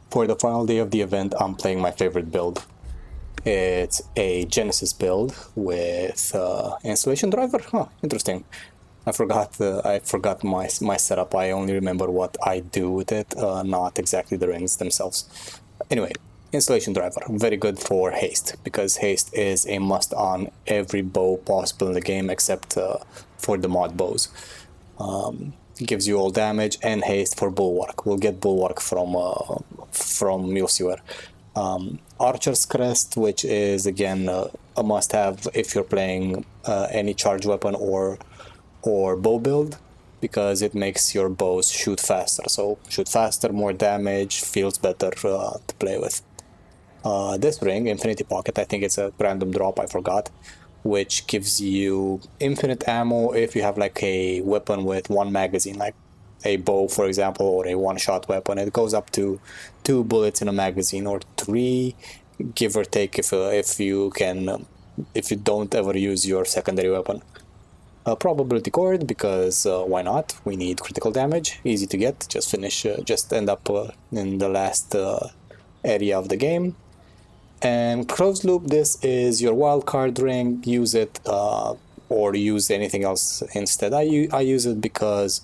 For the final day of the event, I'm playing my favorite build. It's a Genesis build with installation driver. Huh, interesting. I forgot my setup. I only remember what I do with it, not exactly the rings themselves. Anyway, installation driver, very good for haste, because haste is a must on every bow possible in the game except for the mod bows. It gives you all damage and haste for bulwark. We'll get bulwark from you'll see where. Archer's Crest, which is again a must-have if you're playing any charge weapon or bow build, because it makes your bows shoot faster. So shoot faster, more damage, feels better to play with. This ring, Infinity Pocket, I think it's a random drop, I forgot, which gives you infinite ammo if you have like a weapon with one magazine, like a bow, for example, or a one-shot weapon. It goes up to 2 bullets in a magazine, or 3, give or take, if you don't ever use your secondary weapon. Probability cord, because why not? We need critical damage, easy to get. Just end up in the last area of the game. And closed loop, this is your wildcard ring. Use it or use anything else instead. I use it because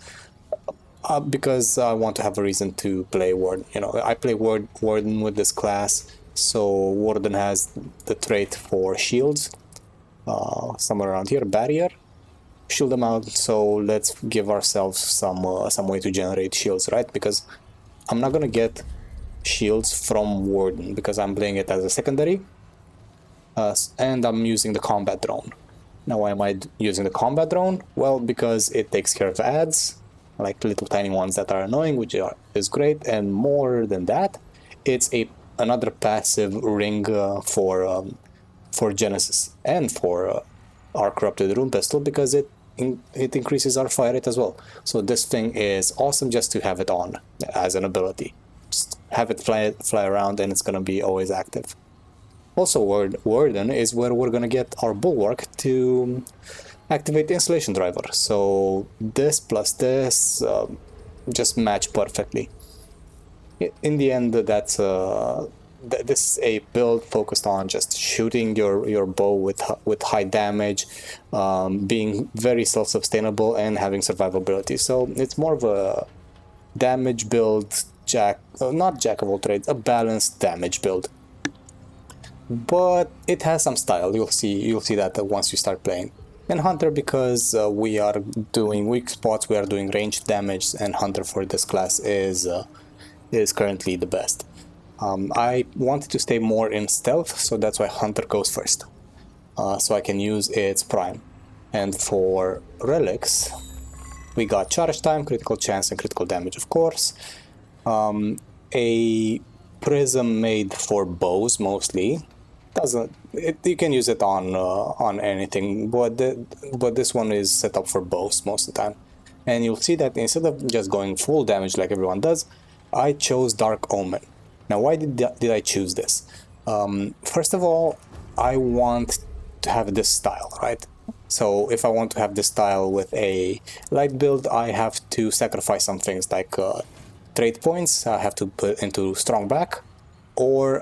I want to have a reason to play Warden. I play Warden with this class, so Warden has the trait for shields, somewhere around here, barrier. Shield them out, so let's give ourselves some way to generate shields, right? Because I'm not gonna get shields from Warden because I'm playing it as a secondary, and I'm using the combat drone. Now, why am I using the combat drone? Well, because it takes care of ads, like little tiny ones that are annoying, which is great, and more than that, it's another passive ring for Genesis and for our Corrupted Rune Pistol, because it increases our fire rate as well. So this thing is awesome just to have it on as an ability. Just have it fly around, and it's gonna be always active. Also, Warden is where we're gonna get our bulwark to activate the installation driver. So this plus this just match perfectly. In the end, this is a build focused on just shooting your bow with high damage, being very self-sustainable, and having survivability. So it's more of a damage build, not jack of all trades, a balanced damage build. But it has some style. You'll see that once you start playing. And Hunter, because we are doing weak spots, we are doing ranged damage, and Hunter for this class is currently the best. I wanted to stay more in stealth, so that's why Hunter goes first, so I can use its prime. And for relics, we got charge time, critical chance, and critical damage, of course. A prism made for bows mostly. You can use it on anything, but this one is set up for bows most of the time. And you'll see that instead of just going full damage like everyone does, I chose Dark Omen. Now, why did I choose this? First of all, I want to have this style, right? So if I want to have this style with a light build, I have to sacrifice some things like trade points. I have to put into strong back, or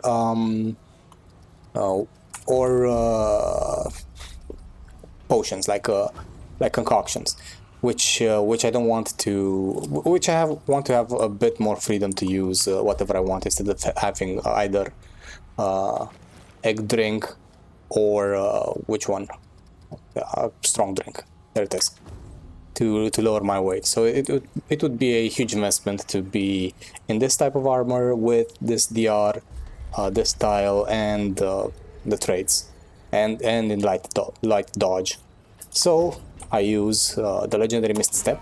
potions like concoctions, which I don't want to, which want to have a bit more freedom to use whatever I want, instead of having either egg drink or which one, strong drink. There it is, to lower my weight. So it would be a huge investment to be in this type of armor with this DR, this style, and the traits, and in light dodge. So I use the legendary Mist Step,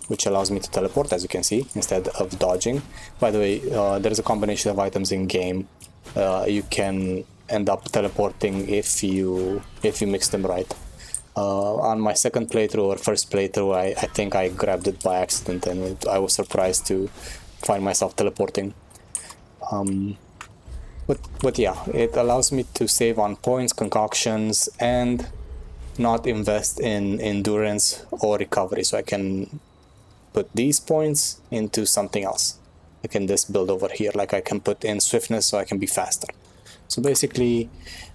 which allows me to teleport, as you can see, instead of dodging. By the way, there's a combination of items in game. You can end up teleporting if you mix them right. On my second playthrough or first playthrough, I think I grabbed it by accident, and I was surprised to find myself teleporting. But yeah, it allows me to save on points, concoctions, and not invest in endurance or recovery, so I can put these points into something else. like in this build over here. Like I can put in swiftness so I can be faster. So basically,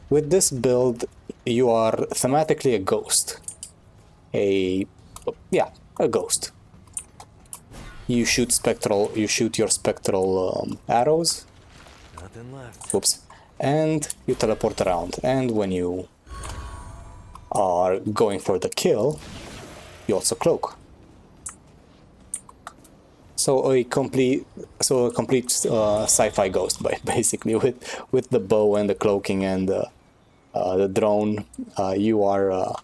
with this build, you are thematically a ghost. A ghost. You shoot your spectral arrows. Nothing left. Whoops. And you teleport around. And when you are going for the kill, you also cloak. So a complete sci-fi ghost, basically, with the bow and the cloaking and the drone. You are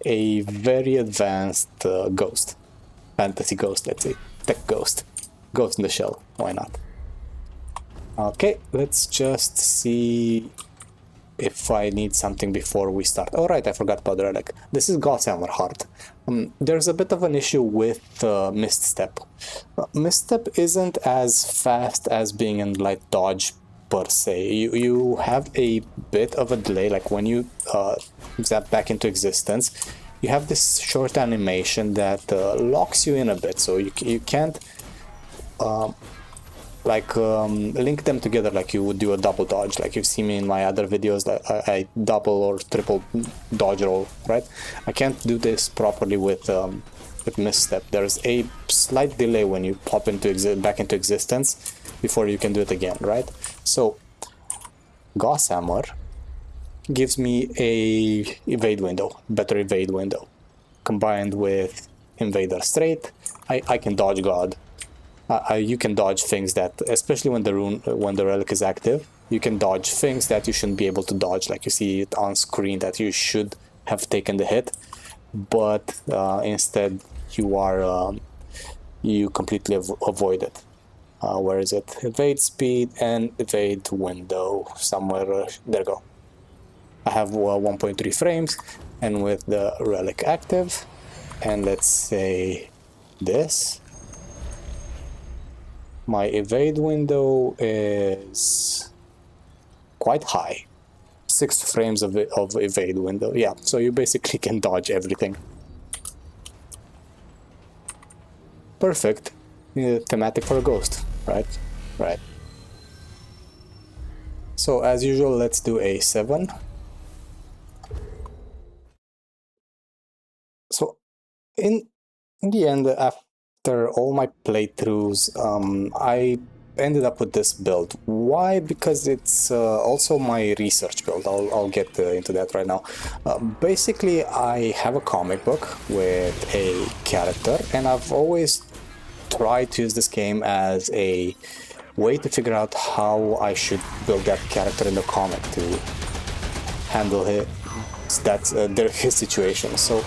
a very advanced ghost, fantasy ghost, let's say, tech ghost, ghost in the shell. Why not? Okay, let's just see if I need something before we start. All right, I forgot about the relic. This is God's Hammer Heart. There's a bit of an issue with Misstep. Misstep isn't as fast as being in light dodge per se. You have a bit of a delay, like when you zap back into existence, you have this short animation that locks you in a bit, so you can't link them together like you would do a double dodge. Like you've seen me in my other videos that I double or triple dodge roll, right? I can't do this properly with Misstep. There's a slight delay when you pop back into existence before you can do it again, right? So Gauss Hammer gives me a evade window, better evade window. Combined with Invader Straight, I can dodge God. You can dodge things that, especially when the relic is active, you can dodge things that you shouldn't be able to dodge. Like you see it on screen that you should have taken the hit, but instead you completely avoid it. Where is it? Evade speed and evade window somewhere. There you go. I have 1.3 frames, and with the relic active, and let's say this. My evade window is quite high. 6 frames of evade window. Yeah, so you basically can dodge everything. Perfect. Thematic for a ghost, right? Right. So as usual, let's do a 7. So in the end, after all my playthroughs, I ended up with this build. Why? Because it's also my research build. I'll get into that right now. Basically, I have a comic book with a character, and I've always tried to use this game as a way to figure out how I should build that character in the comic to handle his situation. So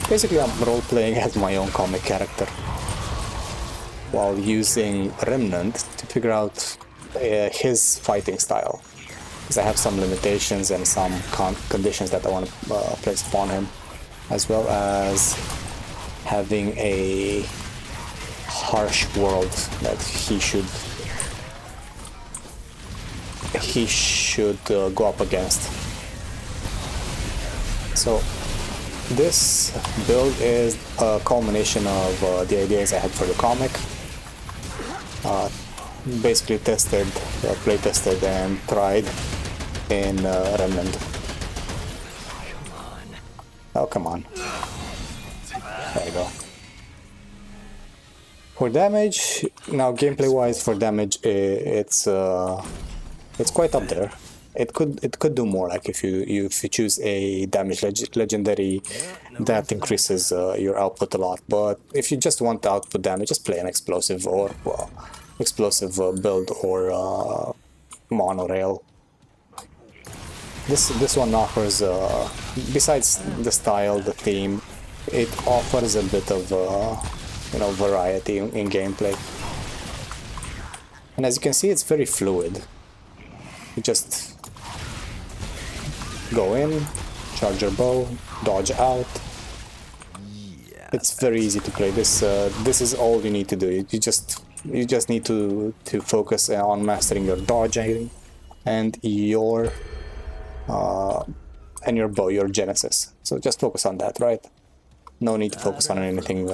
basically, I'm role-playing as my own comic character while using Remnant to figure out his fighting style. Because I have some limitations and some conditions that I want to place upon him, as well as having a harsh world that he should go up against. So this build is a culmination of the ideas I had for the comic. Basically play tested and tried in Remnant. Oh, come on. There you go. For damage, now gameplay wise, for damage, it's quite up there. It could do more, like if you choose a damage legendary that increases your output a lot. But if you just want output damage, just play an explosive or explosive build or monorail. This one offers, besides the style, the theme, it offers a bit of variety in gameplay. And as you can see, it's very fluid. You just go in, charge your bow, dodge out. It's very easy to play. This is all you need to do. You just need to focus on mastering your dodging and your bow, your genesis. So just focus on that, right? No need to focus on anything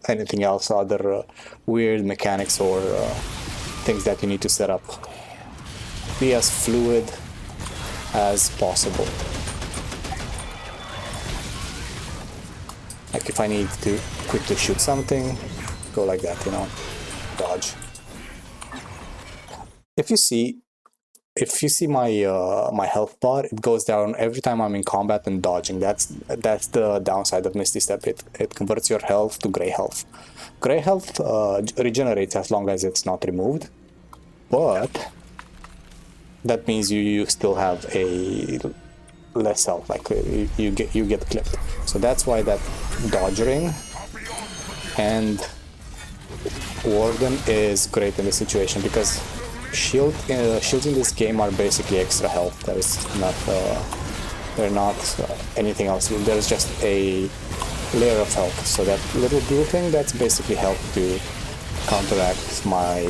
anything else, other weird mechanics or things that you need to set up. Be as fluid as possible. Like if I need to quickly shoot something, go like that, you know, dodge. If you see my my health bar, it goes down every time I'm in combat and dodging. That's the downside of Misty Step. It converts your health to gray health. Gray health regenerates as long as it's not removed, but that means you still have a less health. Like you get clipped. So that's why that dodge ring and Warden is great in this situation, because shields in this game are basically extra health. They're not anything else. There's just a layer of health. So that little blue thing, that's basically help to counteract my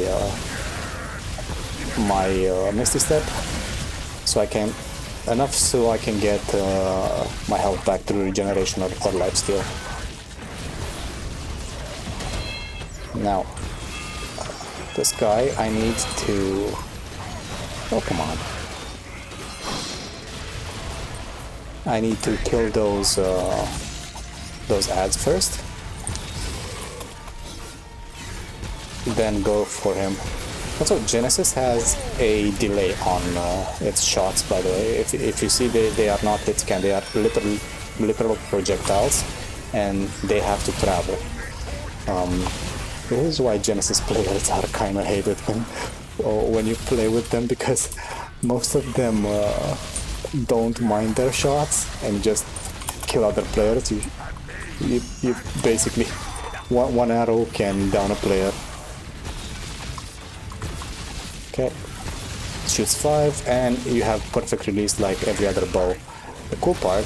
Misty Step. So I can get my health back through regeneration or lifesteal. Now, this guy, I need to... Oh, come on. I need to kill those ads first. Then go for him. Also, Genesis has a delay on its shots, by the way. If you see, they are not hit scan, they are literal projectiles, and they have to travel. This is why Genesis players are kind of hated when you play with them, because most of them don't mind their shots and just kill other players. You basically, one arrow can down a player. Okay, shoots 5 and you have perfect release like every other bow. The cool part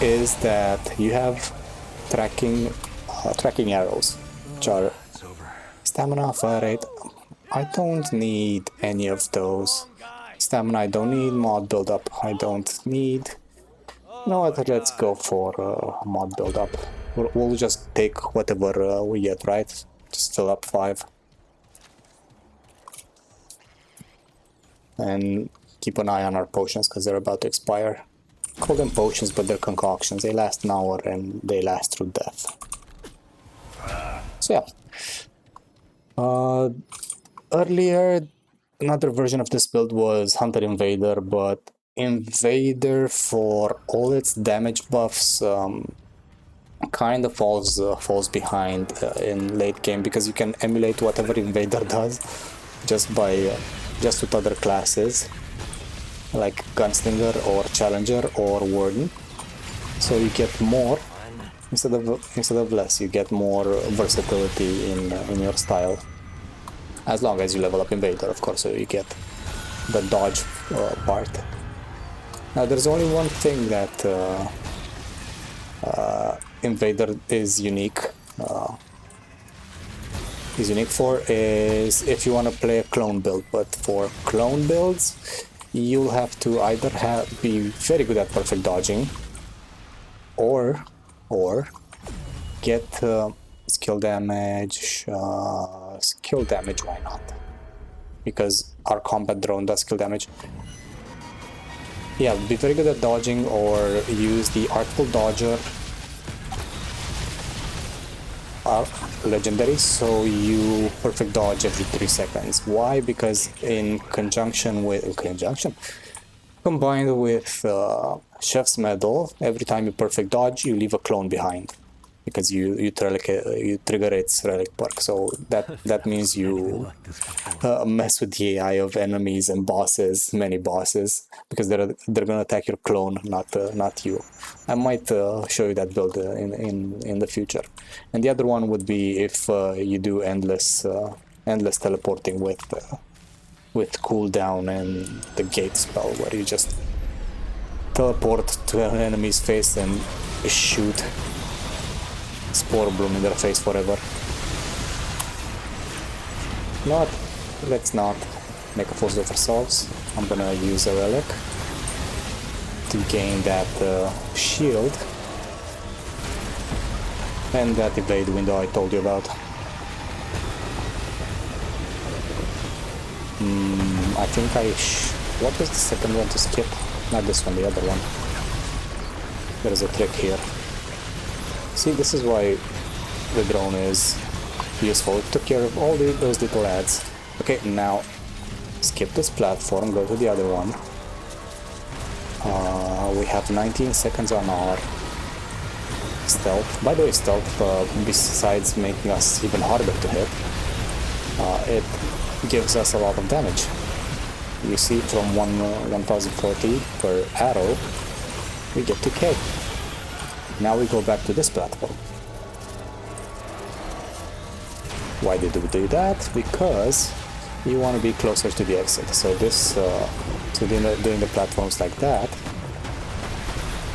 is that you have tracking arrows, which are stamina, fire rate. I don't need any of those. Stamina, I don't need. Mod build up, I don't need. You know what, let's go for mod build up. We'll just take whatever we get, right? Just fill up 5. And keep an eye on our potions, because they're about to expire. Call them potions, but they're concoctions. They last an hour and they last through death. So yeah. Earlier, another version of this build was Hunter Invader, but Invader, for all its damage buffs, kind of falls behind in late game, because you can emulate whatever Invader does just with other classes like Gunslinger or Challenger or Warden. So you get more instead of less. You get more versatility in your style, as long as you level up Invader, of course. So you get the dodge part. Now there's only one thing that Invader is unique for, is if you want to play a clone build. But for clone builds, you'll have to either be very good at perfect dodging, or get skill damage. Why not? Because our combat drone does skill damage. Yeah, be very good at dodging, or use the Artful Dodger legendary, so you perfect dodge every 3 seconds. Why? Because combined with Chef's Medal, every time you perfect dodge, you leave a clone behind, because you trigger its relic perk. So that means you mess with the AI of enemies and bosses, many bosses, because they're gonna attack your clone, not you. I might show you that build in the future. And the other one would be if you do endless teleporting with cooldown and the gate spell, where you just teleport to an enemy's face and shoot Spore Bloom in their face forever. Let's not make a force of ourselves. I'm gonna use a relic to gain that shield. And that evade window I told you about. I think what was the second one to skip? Not this one, the other one. There is a trick here. See, this is why the drone is useful. It took care of all those little ads. Okay, now skip this platform, go to the other one. We have 19 seconds on our stealth. By the way, stealth, besides making us even harder to hit, it gives us a lot of damage. You see, from 1040 per arrow, we get 2k. Now we go back to this platform. Why did we do that? Because you want to be closer to the exit. So this, doing the platforms like that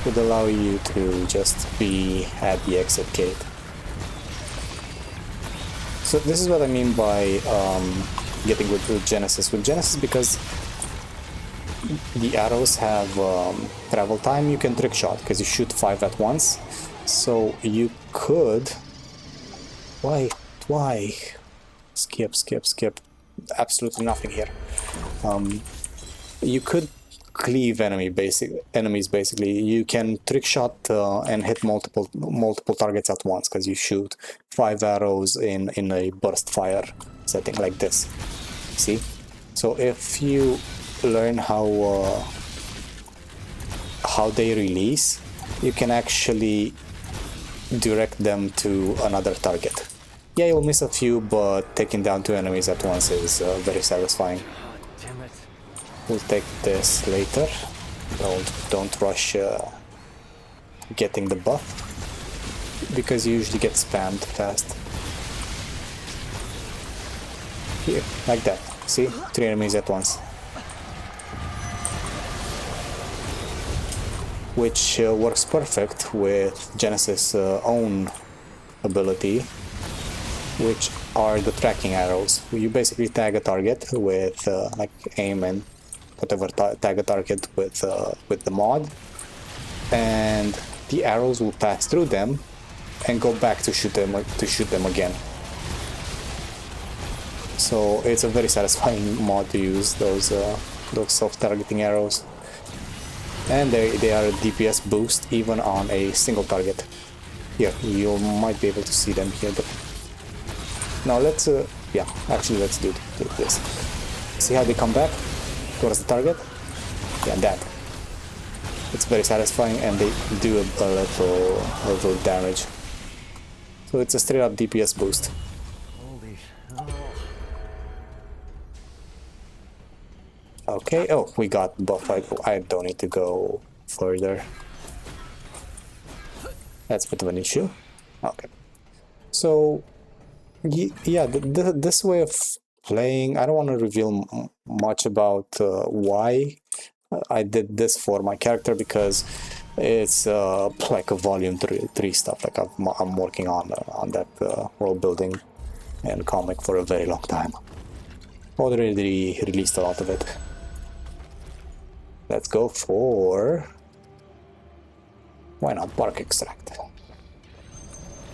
would allow you to just be at the exit gate. So this is what I mean by getting with Genesis. With Genesis, because the arrows have travel time, you can trick shot because you shoot 5 at once. So you could... Why? Skip. Absolutely nothing here. You could cleave enemies basically. You can trick shot and hit multiple targets at once because you shoot 5 arrows in a burst fire setting like this. See? So if you learn how they release, you can actually direct them to another target. Yeah, you'll miss a few, but taking down 2 enemies at once is very satisfying. Damn it. We'll take this later. Don't rush getting the buff, because you usually get spammed fast. Here, like that. See? 3 enemies at once. Which works perfect with Genesis' own ability, which are the tracking arrows. You basically tag a target with like aim and whatever, tag a target with the mod, and the arrows will pass through them and go back to shoot them again. So it's a very satisfying mod to use, those self-targeting arrows, and they are a DPS boost even on a single target. Here, you might be able to see them here, but now let's actually let's do this. See how they come back towards the target? Yeah, that. It's very satisfying, and they do a little damage. So it's a straight up DPS boost. Holy Okay, oh, we got buff. I don't need to go further. That's a bit of an issue. Okay. So, yeah, this way of playing, I don't want to reveal much about why I did this for my character, because it's like a volume 3 stuff. Like I'm working on that world building and comic for a very long time. Already released a lot of it. Let's go for, why not, bark extract.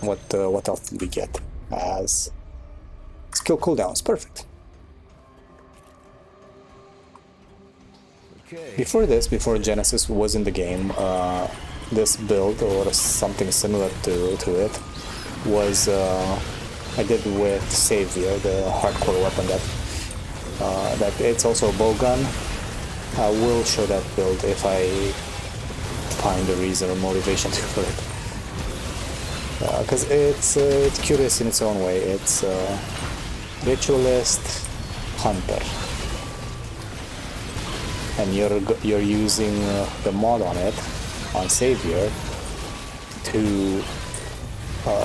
What else did we get as skill cooldowns? Perfect. Okay. Before Genesis was in the game, this build or something similar to it was I did with Savior, the hardcore weapon that it's also a bow gun. I will show that build if I find a reason or motivation for it, because it's curious in its own way. It's ritualist hunter, and you're using the mod on it, on Savior, to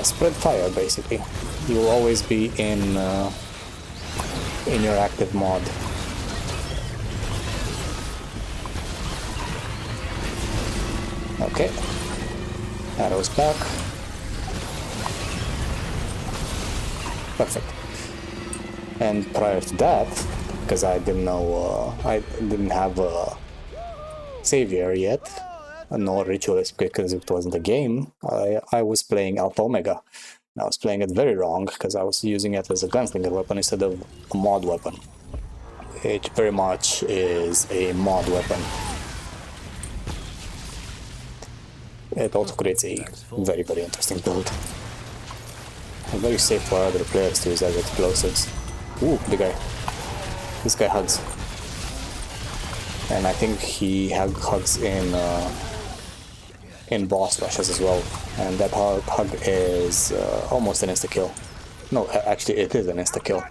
spread fire. Basically, you will always be in your active mod. Okay, arrows back. Perfect. And prior to that, because I didn't know, I didn't have a Savior yet, no ritualist because it wasn't a game. I was playing Alpha Omega. I was playing it very wrong because I was using it as a gunslinger weapon instead of a mod weapon. It very much is a mod weapon. It also creates a very, very interesting build. And very safe for other players to use as explosives. Ooh, the guy. This guy hugs. And I think he hugs in boss rushes as well. And that hug is almost an insta-kill. No, actually it is an insta-kill.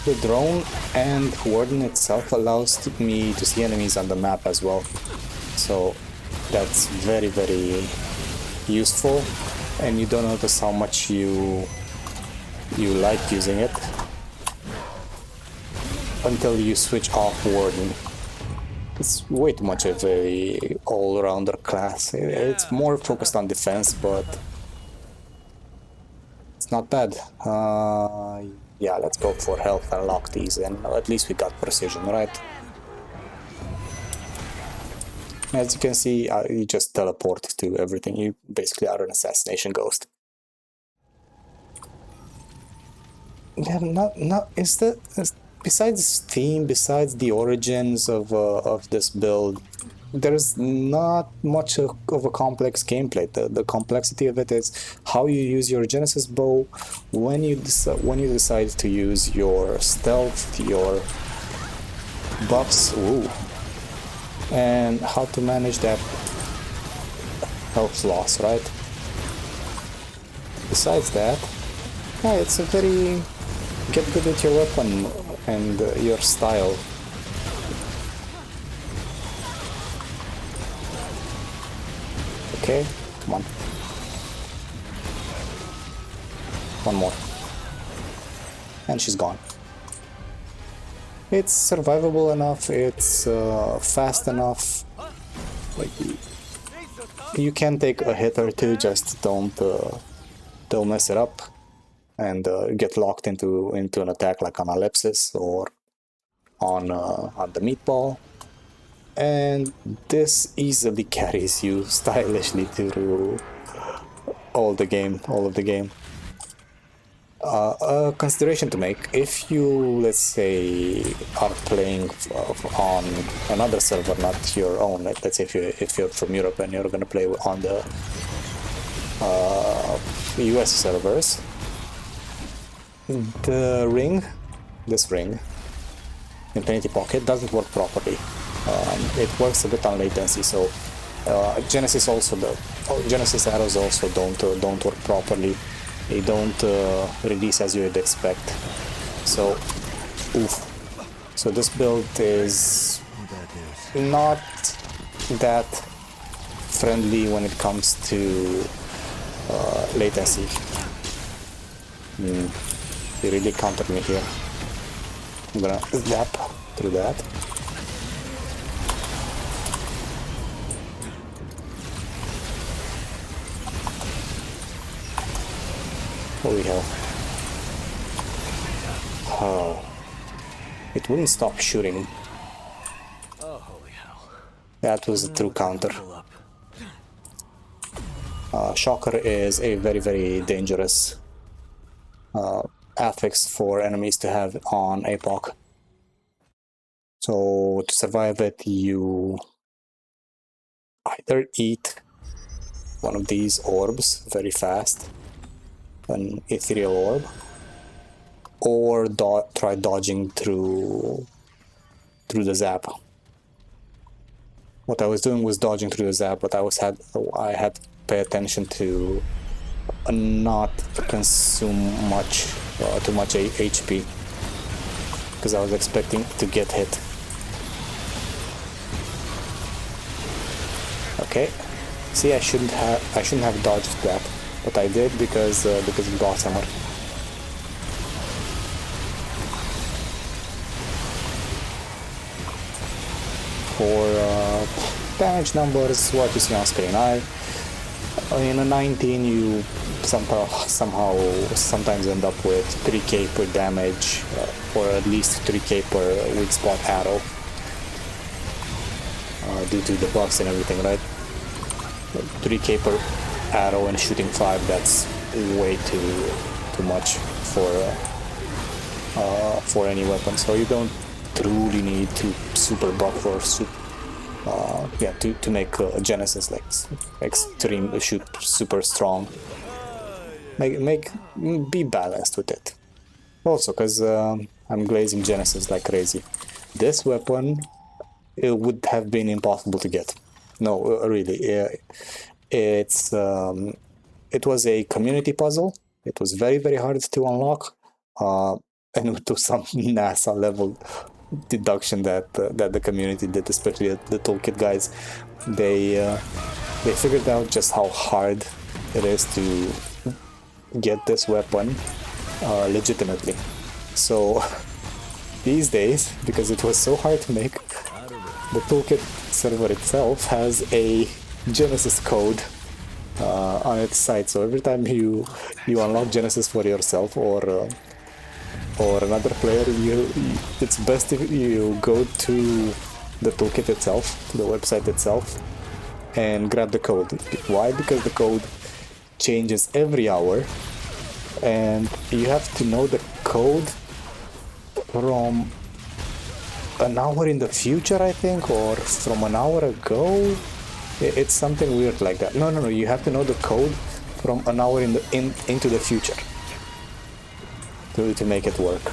The drone and warden itself allows me to see enemies on the map as well. So that's very, very useful, and you don't notice how much you like using it until you switch off warden. It's way too much of a all-rounder class. It's more focused on defense, but it's not bad. Yeah, let's go for health and lock these, and at least we got precision, right? As you can see, you just teleport to everything. You basically are an assassination ghost. Yeah, besides theme, besides the origins of this build, there's not much of a complex gameplay. The complexity of it is how you use your Genesis bow, when you decide to use your stealth, your buffs, and how to manage that health loss, right? Besides that, yeah, it's a very get good at your weapon and your style. Okay, come on. One more. And she's gone. It's survivable enough, it's fast enough. Like, you can take a hit or two, just don't mess it up and get locked into an attack like on Ellipsis or on the meatball. And this easily carries you stylishly through all of the game. A consideration to make: if you, let's say, are playing on another server, not your own. Let's say if you're from Europe and you're gonna play on the US servers, this ring, Infinity Pocket, doesn't work properly. It works a bit on latency, so Genesis arrows also don't work properly. They don't release as you would expect. So, So this build is not that friendly when it comes to latency. They really countered me here. I'm gonna zap through that. Holy hell. Oh. It wouldn't stop shooting. Oh, holy hell. That was a true counter. Shocker is a very, very dangerous affix for enemies to have on APOC. So to survive it, you either eat one of these orbs very fast, an ethereal orb, or try dodging through the zap. What I was doing was dodging through the zap, but I had to pay attention to not consume too much HP, because I was expecting to get hit. Okay, see, I shouldn't have dodged that, but I did because of Boss Hammer. For damage numbers, what you see on screen, in a 19 you sometimes end up with 3k per damage, or at least 3k per weak spot arrow, due to the buffs and everything, right? 3k per arrow and shooting 5, that's way too much for any weapon. So you don't truly need to super buff or to make Genesis like extreme shoot super strong. Be balanced with it. Also, because I'm glazing Genesis like crazy. This weapon, it would have been impossible to get. No, really. It was a community puzzle. It was very, very hard to unlock, and to some NASA level deduction that the community did, especially the toolkit guys. They figured out just how hard it is to get this weapon legitimately. So these days, because it was so hard to make, the toolkit server itself has a Genesis code on its site. So every time you unlock Genesis for yourself or another player, it's best if you go to the toolkit itself, to the website itself, and grab the code. Why? Because the code changes every hour, and you have to know the code from an hour in the future, I think, or from an hour ago. It's something weird like that. No, you have to know the code from an hour into the future to make it work.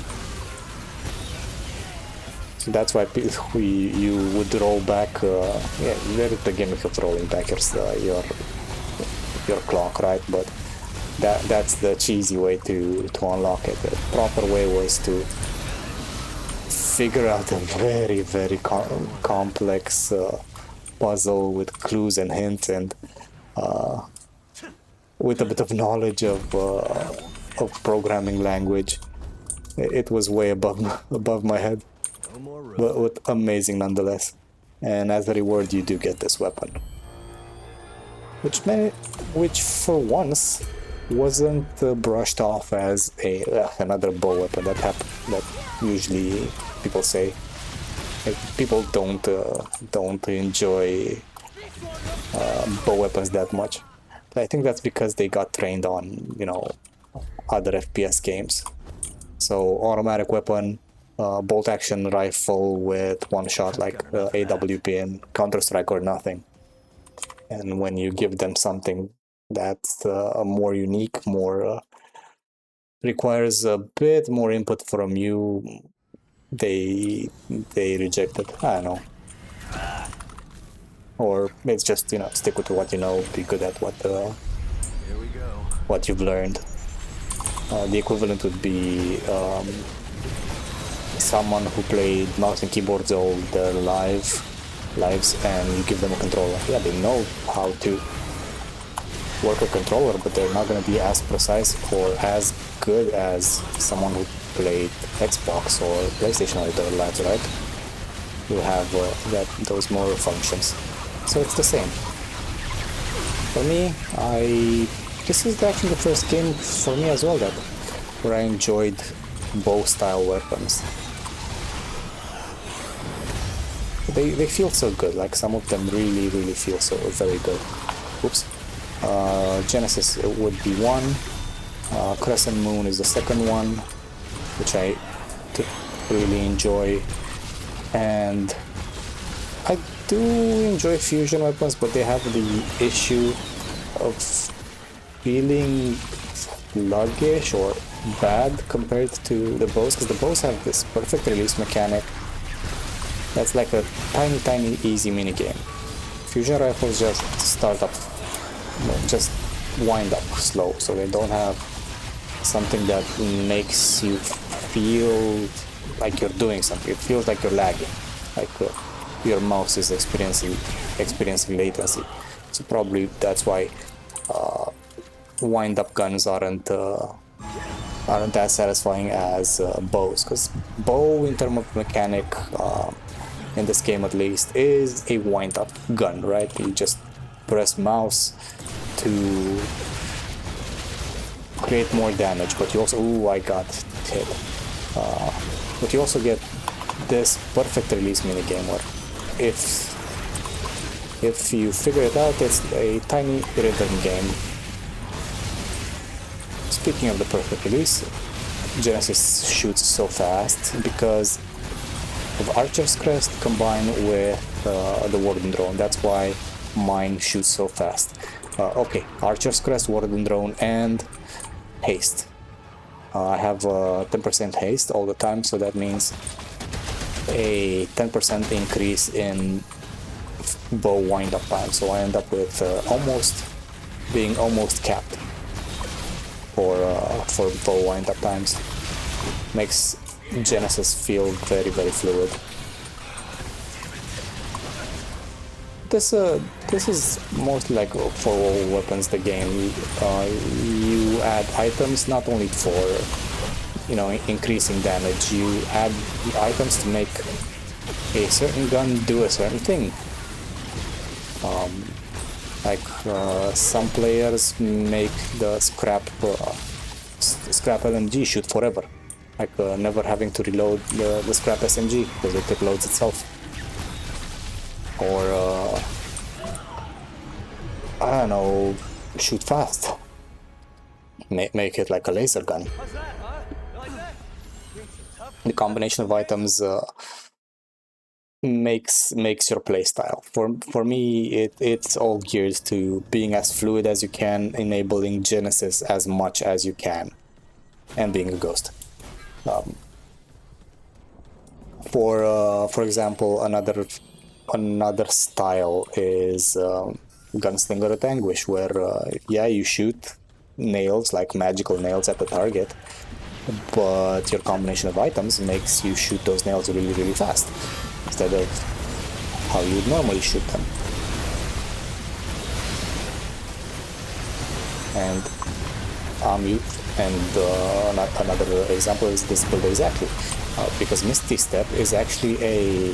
So that's why you would roll back. There is the gimmick of rolling back your clock, right? But that's the cheesy way to unlock it. The proper way was to figure out a very, very complex puzzle with clues and hints, and with a bit of knowledge of programming language. It was way above my head, but amazing nonetheless. And as a reward, you do get this weapon, which for once wasn't brushed off as another bow weapon that usually people say. Like, people don't enjoy bow weapons that much. I think that's because they got trained on other FPS games. So automatic weapon, bolt action rifle with one shot like AWP and Counter-Strike or nothing. And when you give them something that's more unique, requires a bit more input from you, they reject it. I don't know. Or it's just, stick with what you know, be good at what you've learned. The equivalent would be someone who played mouse and keyboards all their lives, and you give them a controller. Yeah, they know how to work a controller, but they're not going to be as precise or as good as someone who played Xbox or PlayStation all their lives, right? You have those more functions. So it's the same. For me, this is actually the first game for me as well where I enjoyed bow-style weapons. They feel so good, like some of them really, really feel so very good. Oops. Genesis would be one. Crescent Moon is the second one, which I really enjoy. And I do enjoy fusion weapons, but they have the issue of feeling sluggish or bad compared to the bows, because the bows have this perfect release mechanic that's like a tiny easy minigame. Fusion rifles just start up, just wind up slow, so they don't have something that makes you feel like you're doing something. It feels like you're lagging, like your mouse is experiencing latency. So probably that's why wind-up guns aren't as satisfying as bows, because bow, in terms of mechanic, in this game at least, is a wind-up gun, right? You just press mouse to create more damage, but you also... Ooh, I got hit. But you also get this perfect release minigame where if you figure it out, it's a tiny rhythm game. Speaking of the perfect release, Genesis shoots so fast because of Archer's Crest combined with the Warden Drone. That's why mine shoots so fast. Okay, Archer's Crest, Warden Drone, and haste. I have 10% haste all the time, so that means a 10% increase in bow wind-up time. So I end up with being almost capped for bow wind-up times. Makes Genesis feel very, very fluid. This is mostly like for all weapons. The game you add items not only for increasing damage. You add the items to make a certain gun do a certain thing. Some players make the scrap LMG shoot forever, never having to reload the scrap SMG because it reloads itself. Or I don't know, shoot fast. Make it like a laser gun. The combination of items makes your playstyle. For me, it's all geared to being as fluid as you can, enabling Genesis as much as you can, and being a ghost. For example, another style is Gunslinger at Anguish, where you shoot nails, like magical nails, at the target, but your combination of items makes you shoot those nails really, really fast instead of how you would normally shoot them. And another example is this build exactly, because Misty Step is actually a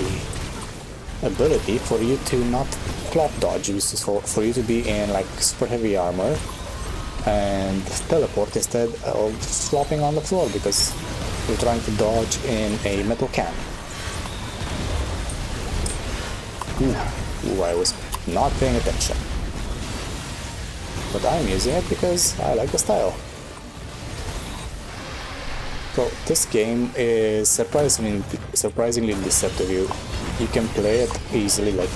ability for you to not plot dodge. This is for you to be in like super heavy armor and teleport instead of flopping on the floor because you're trying to dodge in a metal can. Ooh, I was not paying attention. But I'm using it because I like the style. So this game is surprisingly deceptive. You can play it easily, like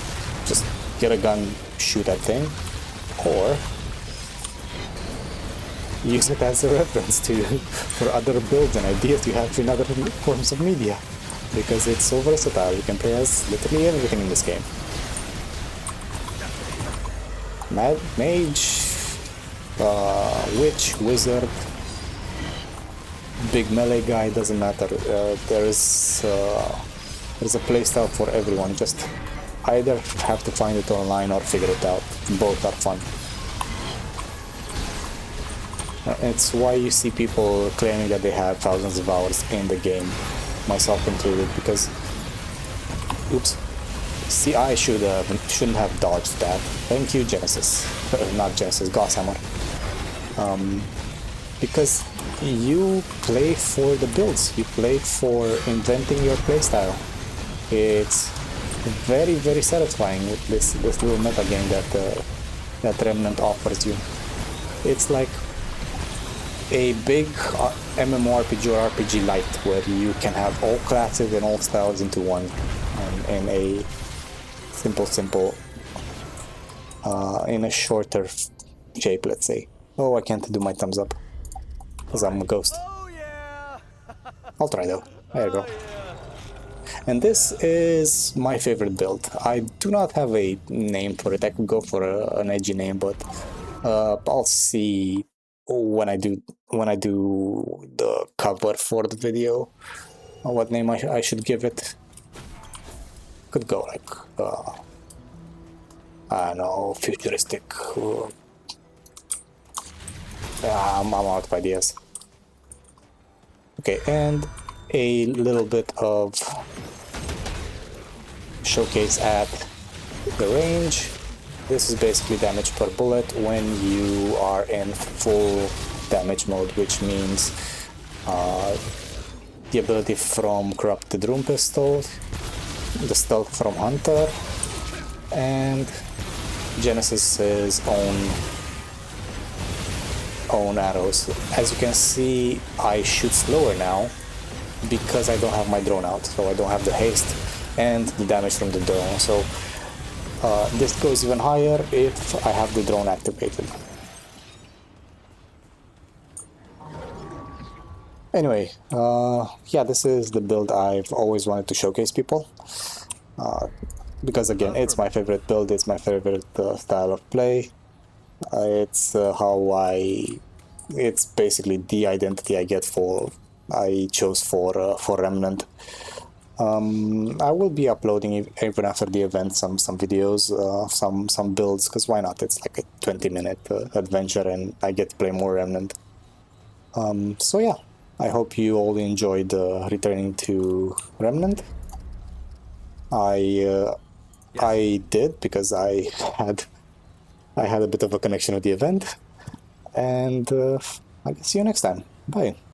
just get a gun, shoot that thing, or use it as a reference for other builds and ideas you have in other forms of media, because it's so versatile. You can play as literally everything in this game. Mage, witch, wizard, big melee guy, doesn't matter. There's a playstyle for everyone. Just either have to find it online or figure it out. Both are fun. It's why you see people claiming that they have thousands of hours in the game, myself included, because... Oops. See, I shouldn't have dodged that. Thank you, Genesis. Not Genesis, Gosshammer. Because you play for the builds. You play for inventing your playstyle. It's very, very satisfying with this little meta game that Remnant offers you. It's like a big MMORPG or RPG light, where you can have all classes and all styles into one, in a simple in a shorter shape, let's say. Oh, I can't do my thumbs up because I'm a ghost. I'll try though. There you go. And this is my favorite build. I do not have a name for it. I could go for an edgy name, but I'll see when I do the cover for the video what name I should give it. Could go like I don't know, futuristic. I'm out of ideas. Okay, and a little bit of showcase at the range. This is basically damage per bullet when you are in full damage mode, which means the ability from Corrupted Rune Pistol, the stealth from Hunter, and Genesis's own arrows. As you can see, I shoot slower now because I don't have my drone out, so I don't have the haste and the damage from the drone. So this goes even higher if I have the drone activated. Anyway, yeah, this is the build I've always wanted to showcase people. Because again, it's my favorite build, it's my favorite style of play. It's it's basically the identity I chose for Remnant. I will be uploading even after the event some videos, some builds, because why not? It's like a 20-minute adventure and I get to play more Remnant. So yeah, I hope you all enjoyed returning to Remnant. I did, because I had a bit of a connection with the event, and I will see you next time. Bye.